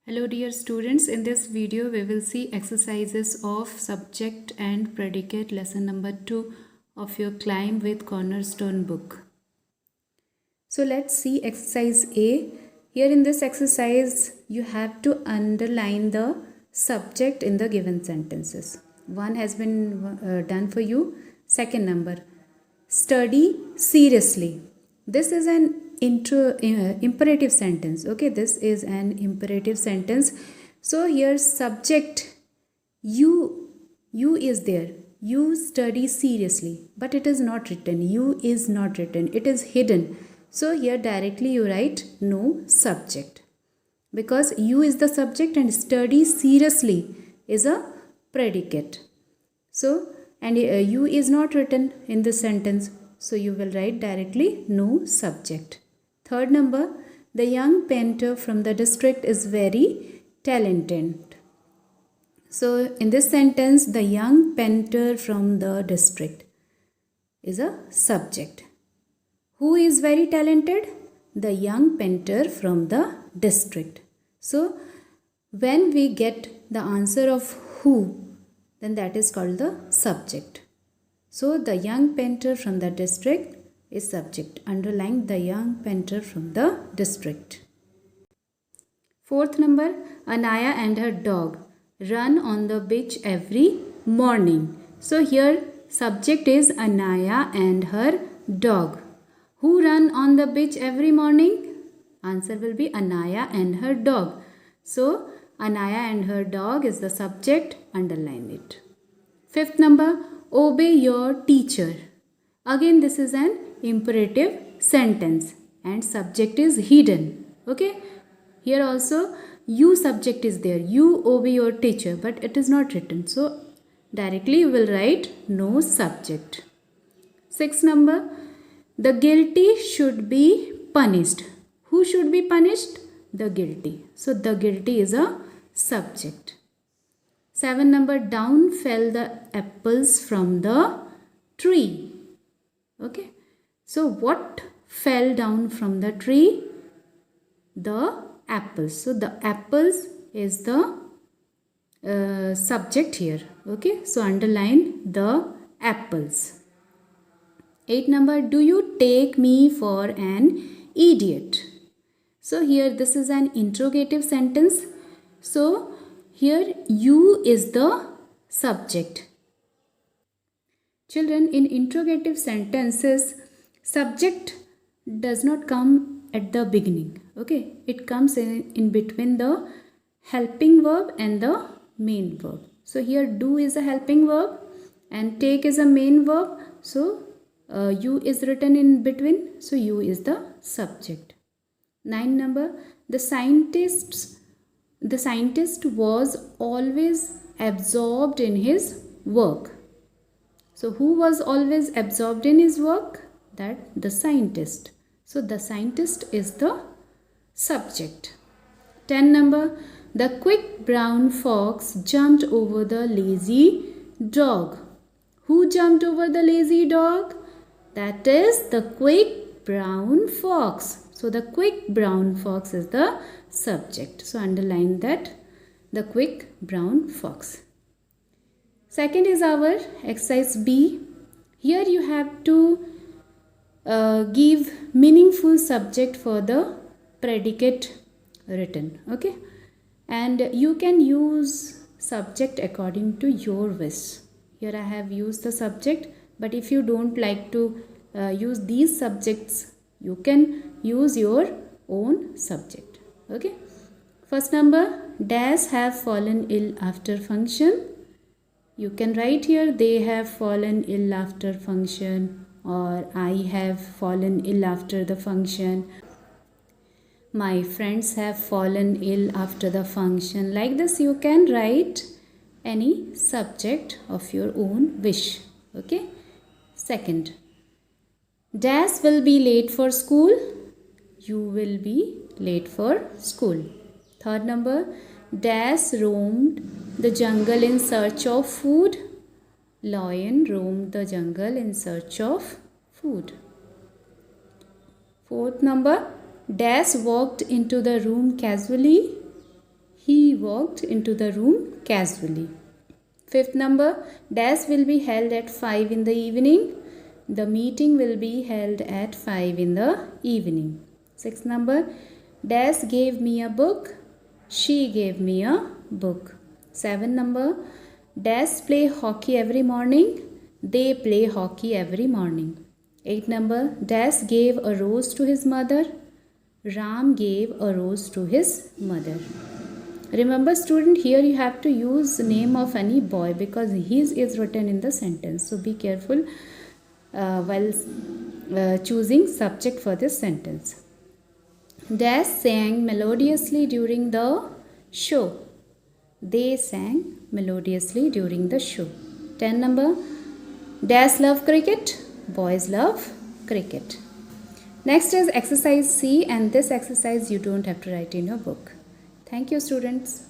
Hello dear students, in this video we will see exercises of subject and predicate lesson number 2 of your Climb with Cornerstone book. So let's see exercise A. Here in this exercise you have to underline the subject in the given sentences. One has been done for you. Second number, study seriously. This is an imperative sentence. Okay, this is an imperative sentence. So here subject you is there. You study seriously, but it is not written. You is not written. It is hidden. So here directly you write no subject, because you is the subject and study seriously is a predicate. So and you is not written in this sentence, so you will write directly no subject. Third number, the young painter from the district is very talented. So in this sentence, the young painter from the district is a subject. Who is very talented? The young painter from the district. So when we get the answer of who, then that is called the subject. So the young painter from the district is subject. Underline the young painter from the district. Fourth number, Anaya and her dog run on the beach every morning. So here subject is Anaya and her dog. Who run on the beach every morning? Answer will be Anaya and her dog. So Anaya and her dog is the subject. Underline it. Fifth number, obey your teacher. Again this is an imperative sentence and subject is hidden. Okay, here also you subject is there. You obey your teacher, but it is not written. So directly you will write no subject. Sixth number, the guilty should be punished. Who should be punished? The guilty. So the guilty is a subject. 7 number, down fell the apples from the tree. Okay. So what fell down from the tree? The apples. So the apples is the subject here. Okay. So underline the apples. 8 number, do you take me for an idiot? So here this is an interrogative sentence. So here you is the subject. Children, in interrogative sentences, subject does not come at the beginning. Okay, it comes in between the helping verb and the main verb. So here do is a helping verb and take is a main verb. So you is written in between. So you is the subject. 9 number, the scientist was always absorbed in his work. So who was always absorbed in his work? That the scientist. So the scientist is the subject. 10 number, the quick brown fox jumped over the lazy dog. Who jumped over the lazy dog? That is the quick brown fox. So the quick brown fox is the subject. So underline that, the quick brown fox. Second is our exercise B. Here you have to give meaningful subject for the predicate written. Okay, and you can use subject according to your wish. Here I have used the subject, but if you don't like to use these subjects, you can use your own subject. Okay, first number, dash have fallen ill after function. You can write here, they have fallen ill after function, or I have fallen ill after the function. My friends have fallen ill after the function. Like this you can write any subject of your own wish. Okay. Second, dash will be late for school. You will be late for school. Third number, dash roamed the jungle in search of food. Lion roamed the jungle in search of food. Fourth number, dash walked into the room casually. He walked into the room casually. Fifth number, dash will be held at 5 in the evening. The meeting will be held at 5 in the evening. Sixth number, dash gave me a book. She gave me a book. Seven number, dash play hockey every morning. They play hockey every morning. Eight number, dash gave a rose to his mother. Ram gave a rose to his mother. Remember student, here you have to use the name of any boy because his is written in the sentence. So be careful while choosing subject for this sentence. Dash sang melodiously during the show. They sang melodiously during the show. 10 number, dash love cricket. Boys love cricket. Next is exercise C, and this exercise you don't have to write in your book. Thank you students.